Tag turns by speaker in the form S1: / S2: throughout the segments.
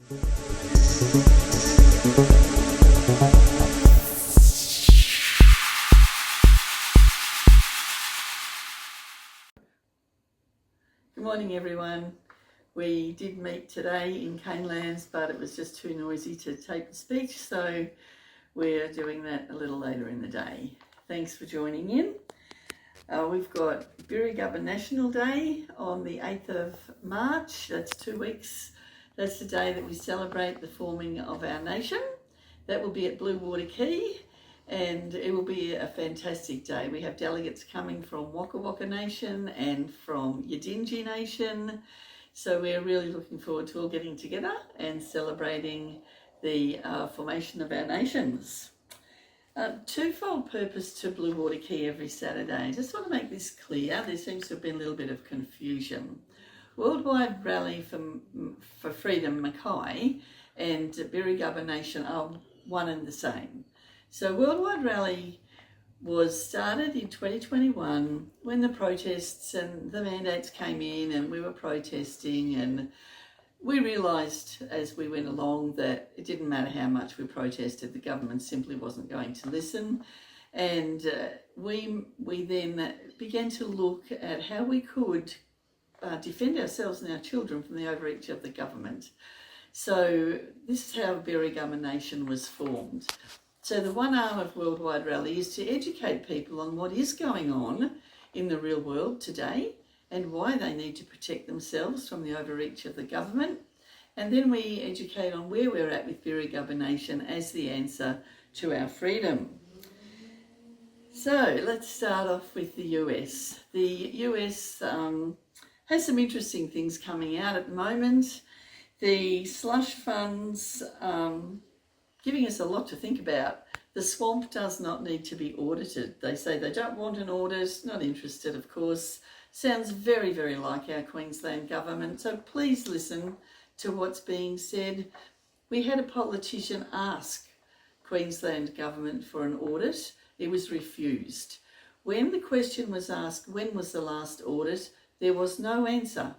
S1: Good morning, everyone. We did meet today in Canelands, but it was just too noisy to tape the speech, so we're doing that a little later in the day. Thanks for joining in. We've got Birrigubba National Day on the 8th of March. That's 2 weeks. That's the day that we celebrate the forming of our nation. That will be at Blue Water Quay, and it will be a fantastic day. We have delegates coming from Waka Waka Nation and from Yidinji Nation. So we're really looking forward to all getting together and celebrating the formation of our nations. Twofold purpose to Blue Water Quay every Saturday. I just want to make this clear. There seems to have been a little bit of confusion. Worldwide Rally for Freedom Mackay and Birrigubba Nation are one and the same. So Worldwide Rally was started in 2021 when the protests and the mandates came in, and we were protesting, and we realised as we went along that it didn't matter how much we protested, the government simply wasn't going to listen. And we then began to look at how we could defend ourselves and our children from the overreach of the government. So this is how Birrigubba Nation was formed. So the one arm of Worldwide Rally is to educate people on what is going on in the real world today and why they need to protect themselves from the overreach of the government. And then we educate on where we're at with Birrigubba Nation as the answer to our freedom. So let's start off with the US. The US has some interesting things coming out at the moment. The slush funds giving us a lot to think about. The swamp does not need to be audited. They say they don't want an audit, not interested, of course. Sounds very, very like our Queensland government. So please listen to what's being said. We had a politician ask Queensland government for an audit. It was refused. When the question was asked, when was the last audit, there was no answer.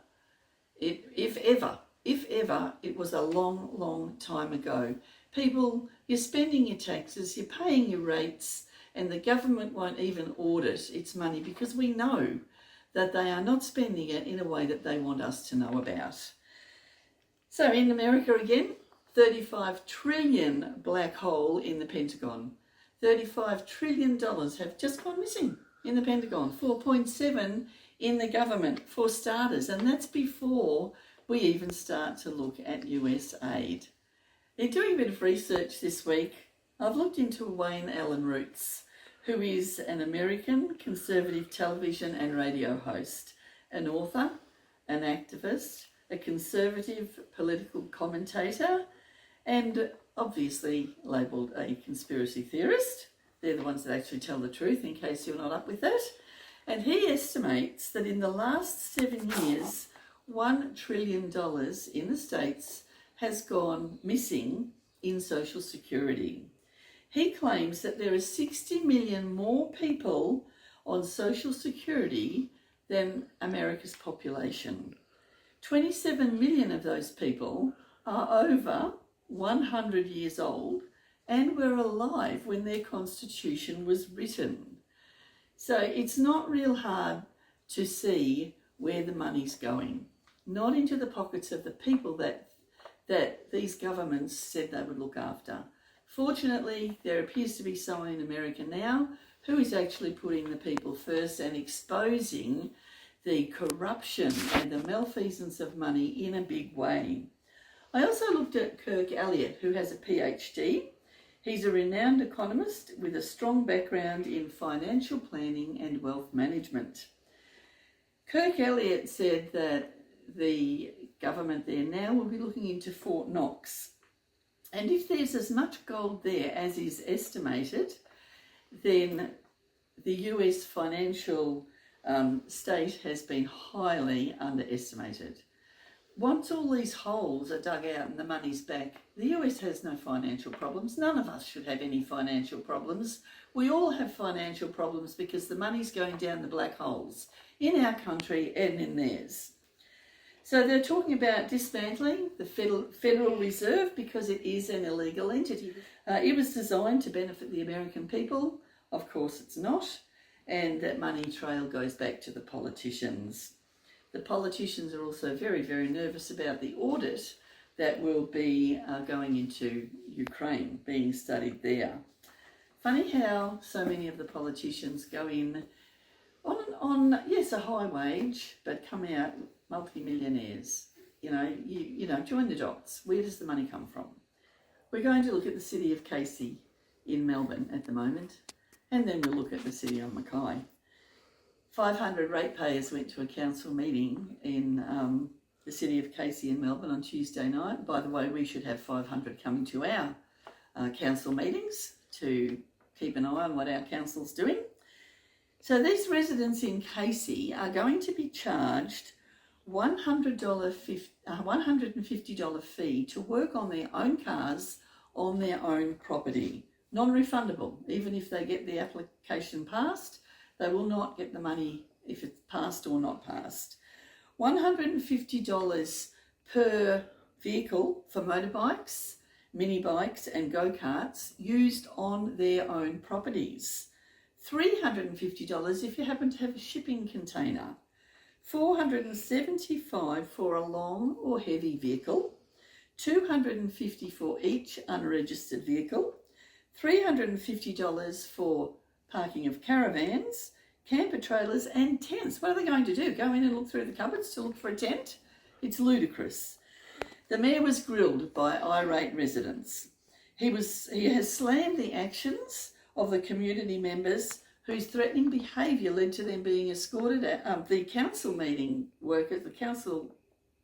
S1: If ever, it was a long, long time ago. People, you're spending your taxes, you're paying your rates, and the government won't even audit its money because we know that they are not spending it in a way that they want us to know about. So in America again, $35 trillion black hole in the Pentagon. $35 trillion have just gone missing in the Pentagon. 4.7 in the government for starters, and that's before we even start to look at US aid. In doing a bit of research this week, I've looked into Wayne Allen Roots, who is an American conservative television and radio host, an author, an activist, a conservative political commentator, and obviously labelled a conspiracy theorist. They're the ones that actually tell the truth, in case you're not up with that. And he estimates that in the last 7 years, $1 trillion in the States has gone missing in Social Security. He claims that there are 60 million more people on Social Security than America's population. 27 million of those people are over 100 years old and were alive when their constitution was written. So it's not real hard to see where the money's going, not into the pockets of the people that these governments said they would look after. Fortunately, there appears to be someone in America now who is actually putting the people first and exposing the corruption and the malfeasance of money in a big way. I also looked at Kirk Elliott, who has a PhD. He's a renowned economist with a strong background in financial planning and wealth management. Kirk Elliott said that the government there now will be looking into Fort Knox. And if there's as much gold there as is estimated, then the US financial state has been highly underestimated. Once all these holes are dug out and the money's back, the US has no financial problems. None of us should have any financial problems. We all have financial problems because the money's going down the black holes in our country and in theirs. So they're talking about dismantling the Federal Reserve because it is an illegal entity. It was designed to benefit the American people. Of course it's not. And that money trail goes back to the politicians. The politicians are also very, very nervous about the audit that will be going into Ukraine, being studied there. Funny how so many of the politicians go in on yes, a high wage, but come out multi-millionaires. You know, join the dots. Where does the money come from? We're going to look at the city of Casey in Melbourne at the moment, and then we'll look at the city of Mackay. 500 ratepayers went to a council meeting in the city of Casey in Melbourne on Tuesday night. By the way, we should have 500 coming to our council meetings to keep an eye on what our council's doing. So these residents in Casey are going to be charged $150 fee to work on their own cars on their own property. Non-refundable. Even if they get the application passed, they will not get the money if it's passed or not passed. $150 per vehicle for motorbikes, mini bikes and go-karts used on their own properties. $350 if you happen to have a shipping container. $475 for a long or heavy vehicle. $250 for each unregistered vehicle. $350 for parking of caravans, camper trailers and tents. What are they going to do? Go in and look through the cupboards to look for a tent? It's ludicrous. The mayor was grilled by irate residents. He has slammed the actions of the community members whose threatening behaviour led to them being escorted at the council meeting workers, the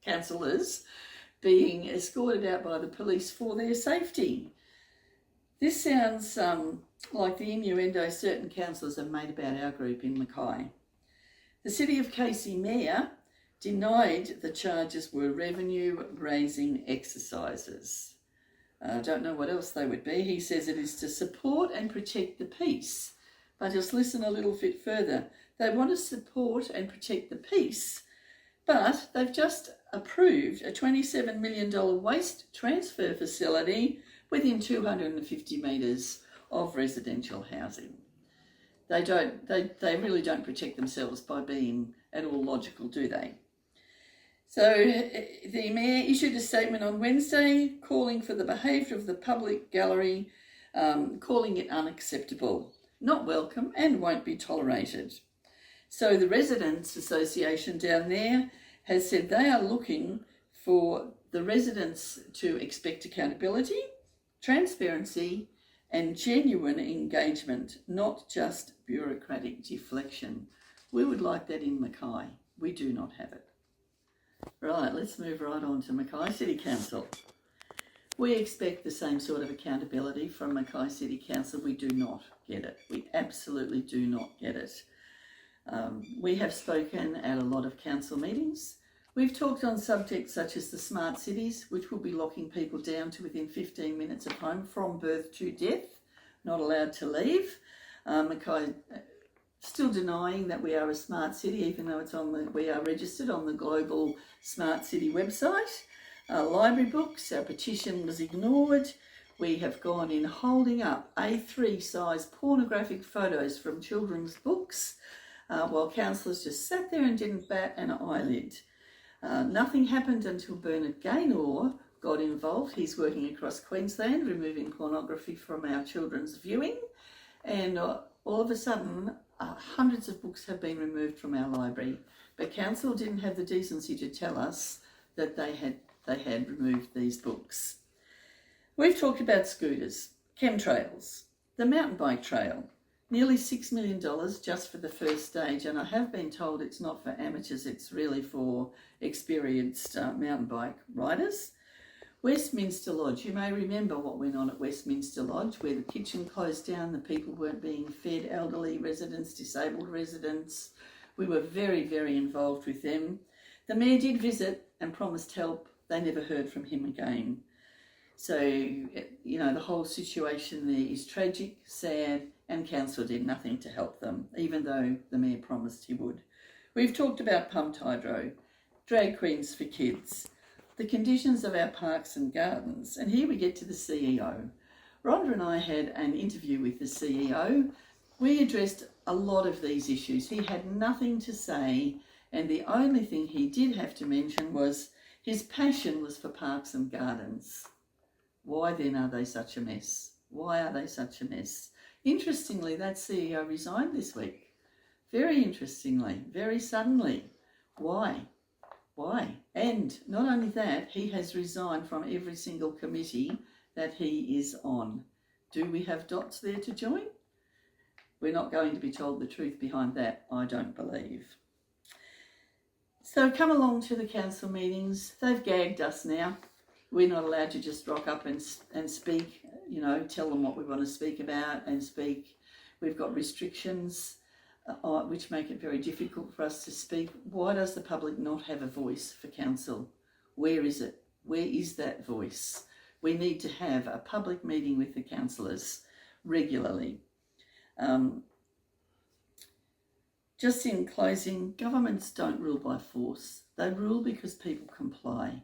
S1: councillors being escorted out by the police for their safety. This sounds like the innuendo certain councillors have made about our group in Mackay. The City of Casey Mayor denied the charges were revenue-raising exercises. I don't know what else they would be. He says it is to support and protect the peace. But just listen a little bit further. They want to support and protect the peace, but they've just approved a $27 million waste transfer facility within 250 metres of residential housing. They really don't protect themselves by being at all logical, do they? So the mayor issued a statement on Wednesday calling for the behaviour of the public gallery, calling it unacceptable, not welcome and won't be tolerated. So the Residents Association down there has said they are looking for the residents to expect accountability, transparency and genuine engagement, not just bureaucratic deflection. We would like that in Mackay. We do not have it. Right, let's move right on to Mackay City Council. We expect the same sort of accountability from Mackay City Council. We do not get it. We absolutely do not get it. We have spoken at a lot of council meetings. We've talked on subjects such as the smart cities, which will be locking people down to within 15 minutes of home from birth to death, not allowed to leave. Mackay still denying that we are a smart city, even though we are registered on the global smart city website. Library books, our petition was ignored. We have gone in holding up A3 size pornographic photos from children's books, while councillors just sat there and didn't bat an eyelid. Nothing happened until Bernard Gaynor got involved. He's working across Queensland, removing pornography from our children's viewing, and all of a sudden, hundreds of books have been removed from our library. But council didn't have the decency to tell us that they had removed these books. We've talked about scooters, chemtrails, the mountain bike trail, nearly $6 million just for the first stage, and I have been told it's not for amateurs, it's really for experienced mountain bike riders. Westminster Lodge, you may remember what went on at Westminster Lodge, where the kitchen closed down, the people weren't being fed, elderly residents, disabled residents. We were very, very involved with them. The mayor did visit and promised help. They never heard from him again. So, you know, the whole situation there is tragic, sad, and council did nothing to help them, even though the mayor promised he would. We've talked about pumped hydro. drag queens for kids, the conditions of our parks and gardens. And here we get to the CEO. Rhonda and I had an interview with the CEO. We addressed a lot of these issues. He had nothing to say, and the only thing he did have to mention was his passion was for parks and gardens. Why then are they such a mess? Why are they such a mess? Interestingly, that CEO resigned this week. Very interestingly, very suddenly. Why? Why? And not only that, he has resigned from every single committee that he is on. Do we have dots there to join? We're not going to be told the truth behind that, I don't believe. So come along to the council meetings. They've gagged us now. We're not allowed to just rock up and speak, tell them what we want to speak about and speak. We've got restrictions which make it very difficult for us to speak. Why does the public not have a voice for council? Where is it? Where is that voice? We need to have a public meeting with the councillors regularly. Just in closing, governments don't rule by force. They rule because people comply.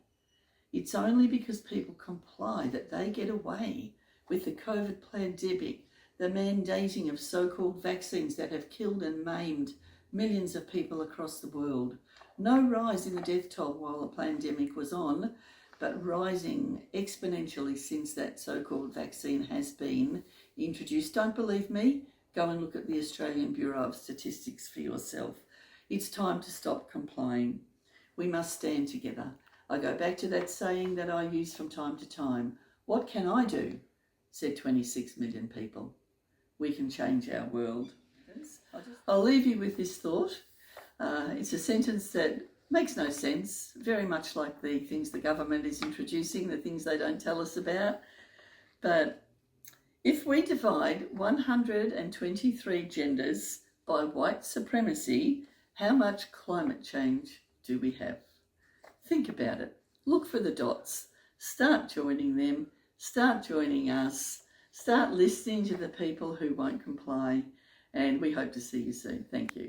S1: It's only because people comply that they get away with the COVID pandemic, the mandating of so-called vaccines that have killed and maimed millions of people across the world. No rise in the death toll while the pandemic was on, but rising exponentially since that so-called vaccine has been introduced. Don't believe me? Go and look at the Australian Bureau of Statistics for yourself. It's time to stop complying. We must stand together. I go back to that saying that I use from time to time. What can I do? Said 26 million people. We can change our world. I'll leave you with this thought. It's a sentence that makes no sense, very much like the things the government is introducing, the things they don't tell us about. But if we divide 123 genders by white supremacy, how much climate change do we have? Think about it. Look for the dots. Start joining them. Start joining us. Start listening to the people who won't comply. And we hope to see you soon. Thank you.